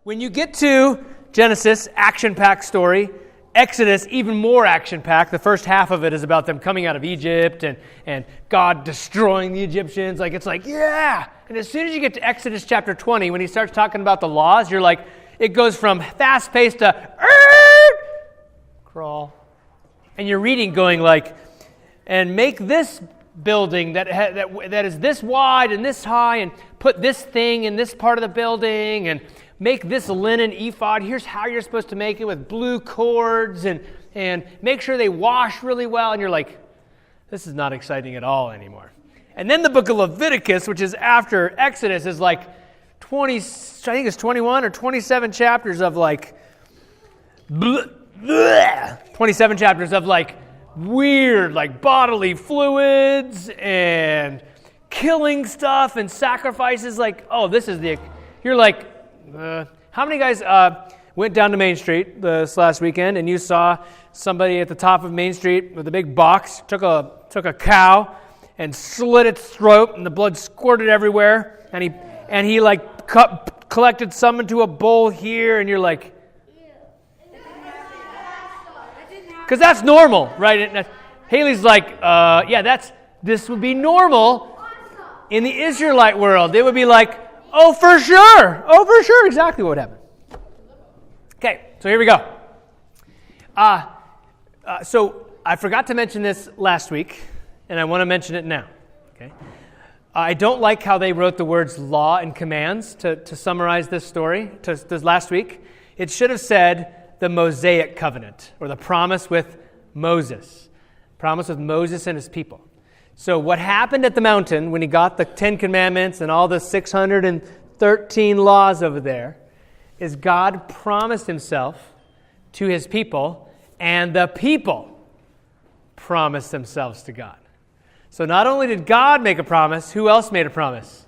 When you get to Genesis, action-packed story. Exodus, even more action-packed. The first half of it is about them coming out of Egypt and God destroying the Egyptians. It's yeah! And as soon as you get to Exodus chapter 20, when he starts talking about the laws, you're like, it goes from fast-paced to crawl. And you're reading going and make this building that is this wide and this high, and put this thing in this part of the building, and make this linen ephod. Here's how you're supposed to make it with blue cords, and make sure they wash really well. And you're like, this is not exciting at all anymore. And then the book of Leviticus, which is after Exodus, is 20, I think it's 21 or 27 chapters of 27 chapters of weird bodily fluids and killing stuff and sacrifices. This is you're how many guys went down to Main Street this last weekend and you saw somebody at the top of Main Street with a big box, took a cow and slit its throat, and the blood squirted everywhere, and he collected some into a bowl here, and you're like, because that's normal, right? Haley's this would be normal in the Israelite world. They would be oh, for sure, exactly what would happen. Okay, so here we go. So I forgot to mention this last week, and I want to mention it now. Okay, I don't like how they wrote the words law and commands to summarize this story this last week. It should have said the Mosaic covenant, or the promise with Moses. Promise with Moses and his people. So what happened at the mountain when he got the 10 Commandments and all the 613 laws over there is God promised himself to his people, and the people promised themselves to God. So not only did God make a promise, who else made a promise?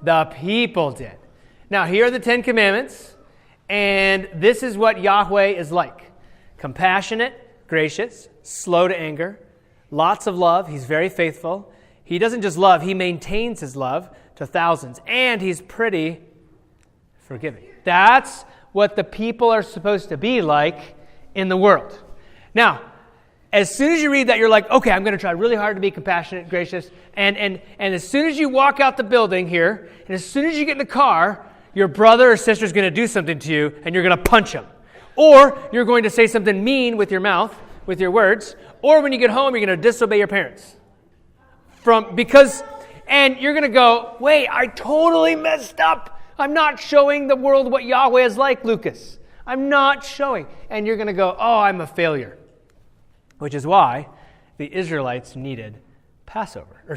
The people did. Now here are the 10 Commandments, and this is what Yahweh is like. Compassionate, gracious, slow to anger, lots of love. He's very faithful. He doesn't just love, he maintains his love to thousands. And he's pretty forgiving. That's what the people are supposed to be like in the world. Now, as soon as you read that, you're like, okay, I'm going to try really hard to be compassionate, gracious. And as soon as you walk out the building here, and as soon as you get in the car, your brother or sister is going to do something to you, and you're going to punch them. Or you're going to say something mean with your mouth, with your words. Or when you get home, you're going to disobey your parents. And you're going to go, wait, I totally messed up. I'm not showing the world what Yahweh is like, Lucas. I'm not showing. And you're going to go, oh, I'm a failure. Which is why the Israelites needed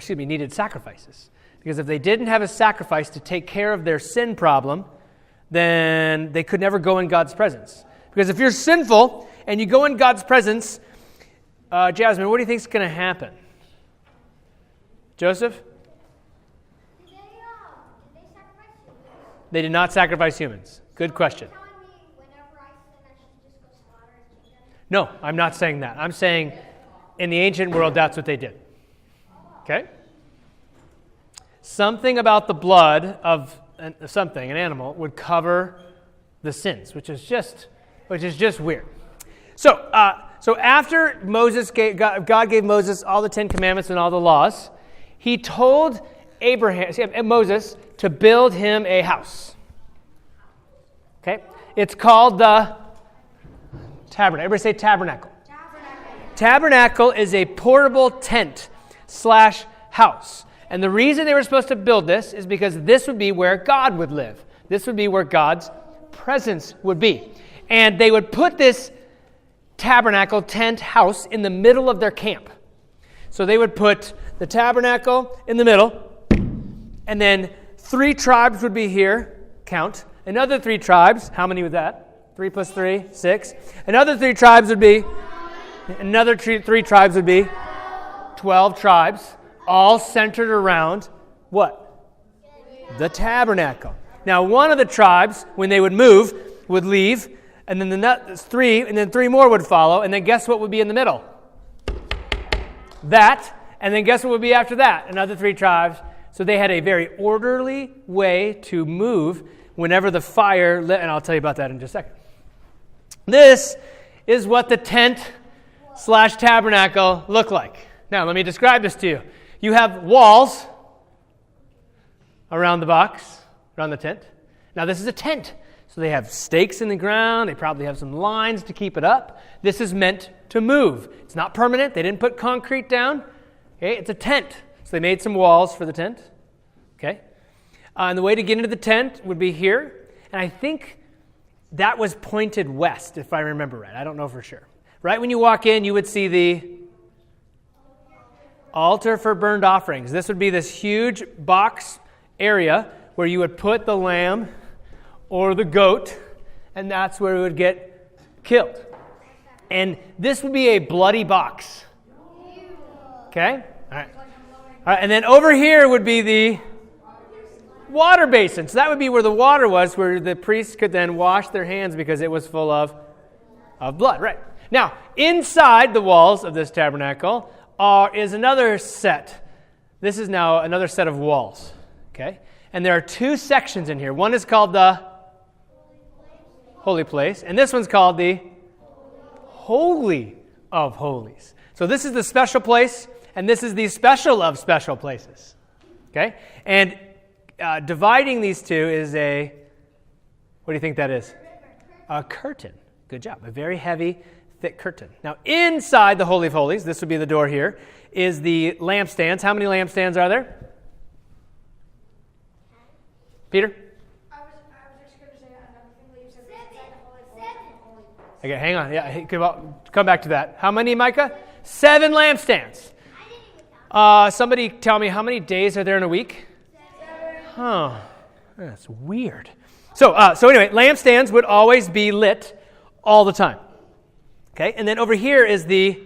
needed sacrifices. Because if they didn't have a sacrifice to take care of their sin problem, then they could never go in God's presence. Because if you're sinful and you go in God's presence, Jasmine, what do you think is going to happen? Joseph? They did not sacrifice humans. Good question. No, I'm not saying that. I'm saying in the ancient world, that's what they did. Okay? Something about the blood of an animal, would cover the sins, which is just weird. So after God gave Moses all the 10 Commandments and all the laws, he told Moses to build him a house. Okay? It's called the tabernacle. Everybody say tabernacle. Tabernacle is a portable tent / house. And the reason they were supposed to build this is because this would be where God would live. This would be where God's presence would be. And they would put this tabernacle, tent, house in the middle of their camp. So they would put the tabernacle in the middle, and then 3 tribes would be here, count. Another 3 tribes, how many was that? 3 plus 3, 6. Another 3 tribes would be, 12 tribes, all centered around what? The tabernacle. Now, one of the tribes, when they would move, would leave, and then three more would follow, and then guess what would be in the middle? That, and then guess what would be after that? Another 3 tribes. So they had a very orderly way to move whenever the fire lit, and I'll tell you about that in just a second. This is what the tent/tabernacle looked like. Now, let me describe this to you. You have walls around the box, around the tent. Now, this is a tent. So they have stakes in the ground. They probably have some lines to keep it up. This is meant to move. It's not permanent. They didn't put concrete down. Okay, it's a tent. So they made some walls for the tent. Okay. And the way to get into the tent would be here. And I think that was pointed west, if I remember right. I don't know for sure. Right when you walk in, you would see the altar for burnt offerings. This would be this huge box area where you would put the lamb or the goat, and that's where it would get killed. And this would be a bloody box. Okay? All right. And then over here would be the water basin. So that would be where the water was, where the priests could then wash their hands because it was full of blood. Right. Now, inside the walls of this tabernacle is another set. This is now another set of walls. Okay? And there are two sections in here. One is called the Holy Place, and this one's called the Holy of Holies. So this is the special place, and this is the special of special places. Okay? And dividing these two is what do you think that is? A curtain. Good job. A very heavy, thick curtain. Now, inside the Holy of Holies, this would be the door here, is the lampstands. How many lampstands are there? Peter? I was just going to say another thing that you said. Seven. Okay, hang on. Yeah, come back to that. How many, Micah? 7 lampstands. Somebody tell me, how many days are there in a week? 7. Huh. That's weird. So anyway, lampstands would always be lit all the time. Okay, and then over here is the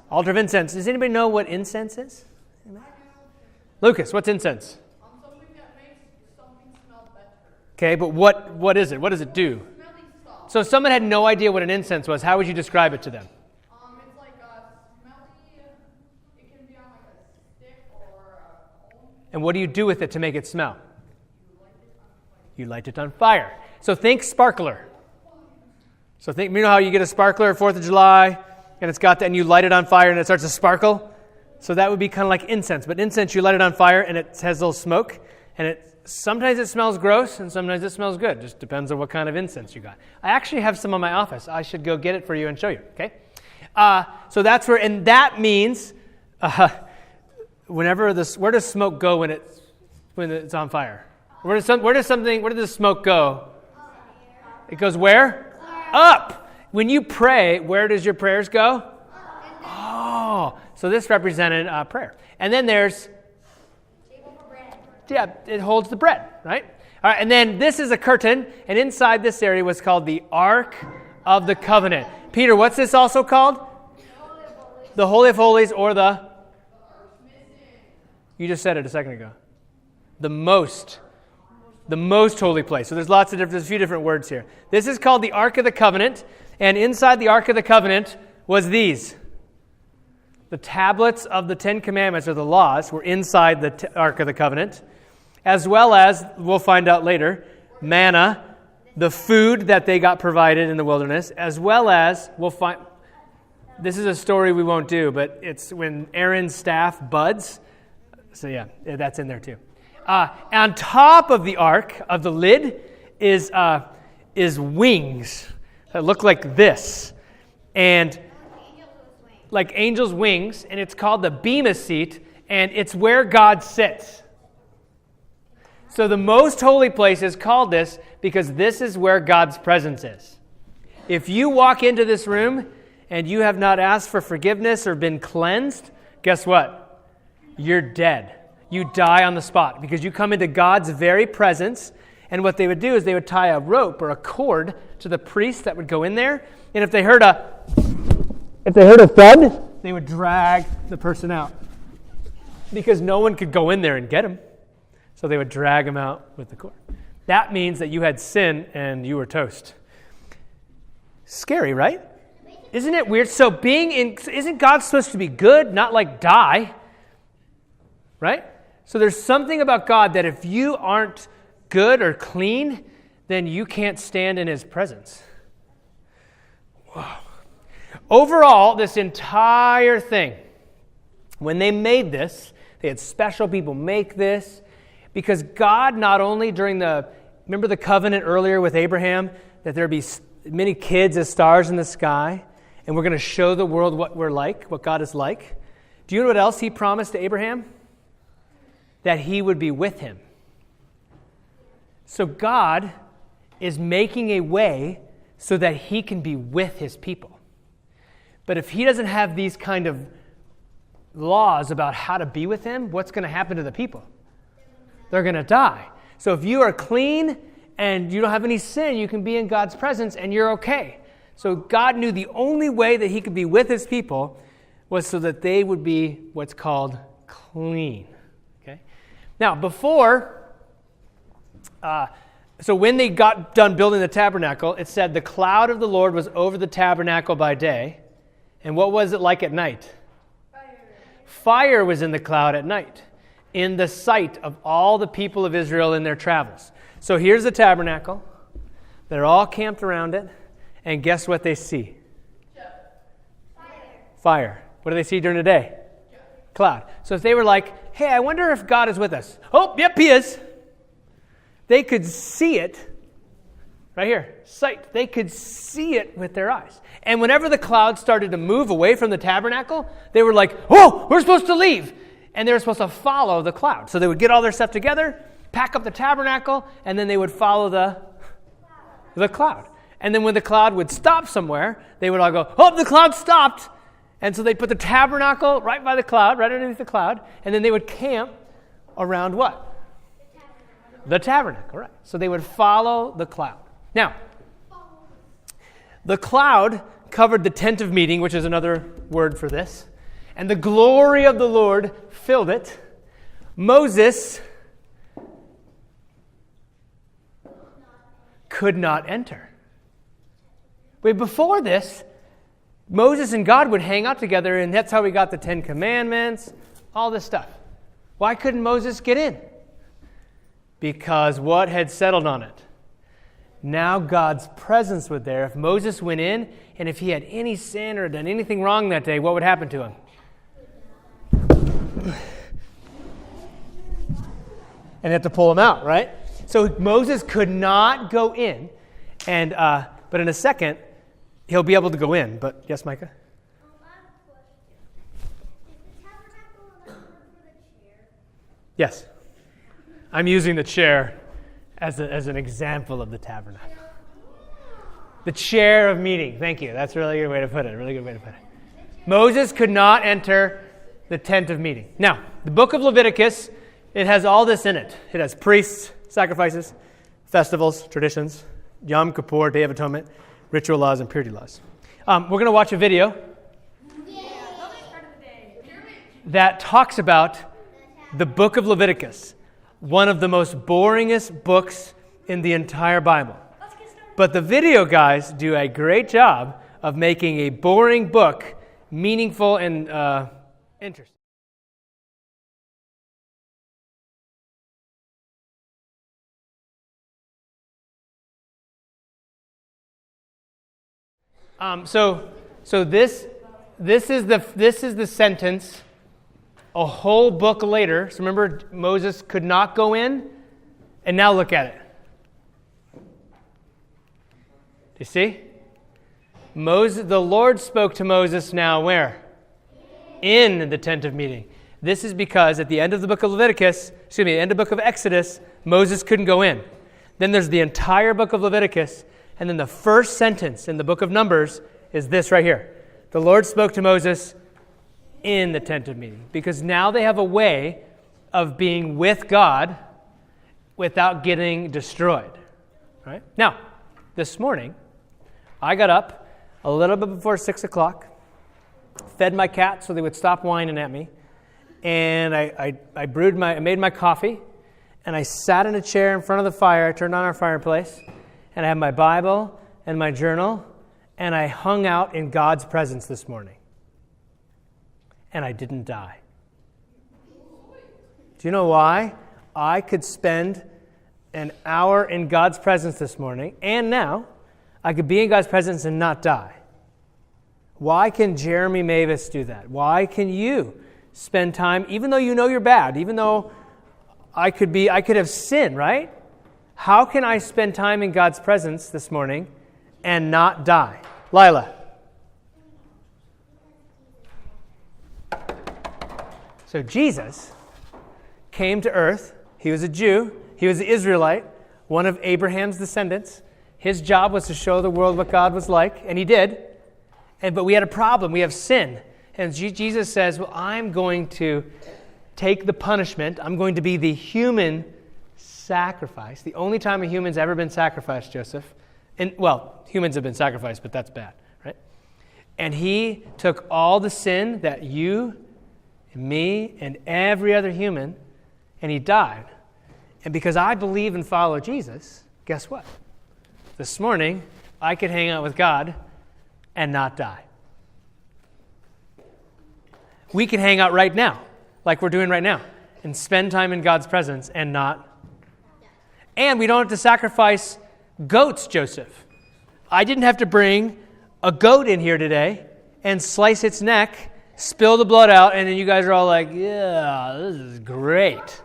altar of incense. Does anybody know what incense is? Lucas, what's incense? Something that makes something smell better. Okay, but what is it? What does it do? Smelling stuff. So if someone had no idea what an incense was, how would you describe it to them? It's like a smelly, it can be on like a stick or a cone. And what do you do with it to make it smell? You light it on fire. So think sparkler. So you know how you get a sparkler at 4th of July, and it's got that, and you light it on fire and it starts to sparkle? So that would be kind of like incense. But incense, you light it on fire and it has a little smoke, and sometimes it smells gross and sometimes it smells good. Just depends on what kind of incense you got. I actually have some in my office. I should go get it for you and show you, okay? So that's where, and that means where does smoke go when it's on fire? Where does the smoke go? It goes where? Up. When you pray, where does your prayers go? Oh, so this represented prayer. And then there's Table for bread. Yeah, it holds the bread, right? All right, and then this is a curtain, and inside this area was called the Ark of the Covenant. Peter, what's this also called? The Holy of Holies, or the... You just said it a second ago. The most holy place. So there's a few different words here. This is called the Ark of the Covenant, and inside the Ark of the Covenant was these. The tablets of the 10 Commandments, or the laws, were inside the Ark of the Covenant, as well as, we'll find out later, manna, the food that they got provided in the wilderness, as well as, this is a story we won't do, but it's when Aaron's staff buds. So yeah, that's in there too. On top of the ark, of the lid, is wings that look like this, and like angels' wings, and it's called the Bema seat, and it's where God sits. So the most holy place is called this because this is where God's presence is. If you walk into this room and you have not asked for forgiveness or been cleansed, guess what? You're dead. You die on the spot because you come into God's very presence, and what they would do is they would tie a rope or a cord to the priest that would go in there, and if they heard a thud, they would drag the person out because no one could go in there and get him. So they would drag him out with the cord. That means that you had sin and you were toast. Scary, right? Isn't it weird? So isn't God supposed to be good, not like die? Right? So there's something about God that if you aren't good or clean, then you can't stand in his presence. Whoa. Overall, this entire thing, when they made this, they had special people make this, because God not only remember the covenant earlier with Abraham, that there'd be many kids as stars in the sky, and we're going to show the world what we're like, what God is like. Do you know what else he promised to Abraham? That he would be with him. So God is making a way so that he can be with his people. But if he doesn't have these kind of laws about how to be with him, what's going to happen to the people? They're going to die. So if you are clean and you don't have any sin, you can be in God's presence and you're okay. So God knew the only way that he could be with his people was so that they would be what's called clean. Okay. Now, so when they got done building the tabernacle, it said the cloud of the Lord was over the tabernacle by day. And what was it like at night? Fire was in the cloud at night, in the sight of all the people of Israel in their travels. So here's the tabernacle. They're all camped around it. And guess what they see? Fire. What do they see during the day? Cloud. So if they were like, hey, I wonder if God is with us. Oh, yep, he is. They could see it right here, sight. They could see it with their eyes. And whenever the cloud started to move away from the tabernacle, they were like, oh, we're supposed to leave. And they were supposed to follow the cloud. So they would get all their stuff together, pack up the tabernacle, and then they would follow the cloud. And then when the cloud would stop somewhere, they would all go, oh, the cloud stopped. And so they'd put the tabernacle right by the cloud, right underneath the cloud, and then they would camp around what? The tabernacle, right. So they would follow the cloud. Now, the cloud covered the tent of meeting, which is another word for this, and the glory of the Lord filled it. Moses could not enter. But before this, Moses and God would hang out together, and that's how we got the 10 Commandments, all this stuff. Why couldn't Moses get in? Because what had settled on it? Now God's presence was there. If Moses went in, and if he had any sin or done anything wrong that day, what would happen to him? And they have to pull him out, right? So Moses could not go in, and but in a second, he'll be able to go in. But yes, Micah? Yes. I'm using the chair as an example of the tabernacle. The chair of meeting. Thank you. That's a really good way to put it. A really good way to put it. Moses could not enter the tent of meeting. Now, the book of Leviticus, it has all this in it. It has priests, sacrifices, festivals, traditions, Yom Kippur, Day of Atonement, ritual laws, and purity laws. We're going to watch a video that talks about the book of Leviticus, one of the most boringest books in the entire Bible. But the video guys do a great job of making a boring book meaningful and interesting. So this is the sentence. A whole book later. So remember, Moses could not go in, and now look at it. Do you see? The Lord spoke to Moses now where? In the tent of meeting. This is because at the end of the book of the end of the book of Exodus, Moses couldn't go in. Then there's the entire book of Leviticus, and then the first sentence in the book of Numbers is this right here. The Lord spoke to Moses in the tent of meeting. Because now they have a way of being with God without getting destroyed. Right? Now, this morning, I got up a little bit before 6 o'clock, fed my cat so they would stop whining at me, and I made my coffee, and I sat in a chair in front of the fire. I turned on our fireplace, and I had my Bible and my journal, and I hung out in God's presence this morning. And I didn't die. Do you know why? I could spend an hour in God's presence this morning, and now I could be in God's presence and not die. Why can Jeremy Mavis do that? Why can you spend time, even though you know you're bad, even though I could have sinned, right? How can I spend time in God's presence this morning and not die? Lila. So Jesus came to earth. He was a Jew. He was an Israelite, one of Abraham's descendants. His job was to show the world what God was like, and he did. But we had a problem. We have sin. And Jesus says, well, I'm going to take the punishment. I'm going to be the human sacrifice. The only time a human's ever been sacrificed, Joseph. And, well, humans have been sacrificed, but that's bad, right? And he took all the sin that you, and me, and every other human, and he died. And because I believe and follow Jesus, guess what? This morning, I could hang out with God and not die. We can hang out right now, like we're doing right now, and spend time in God's presence and not. And we don't have to sacrifice goats, Joseph. I didn't have to bring a goat in here today and slice its neck, spill the blood out, and then you guys are all like, yeah, this is great.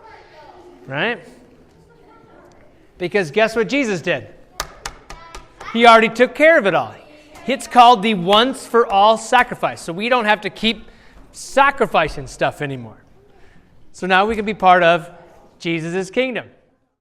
Right? Because guess what Jesus did? He already took care of it all. It's called the once-for-all sacrifice. So we don't have to keep sacrificing stuff anymore. So now we can be part of Jesus' kingdom.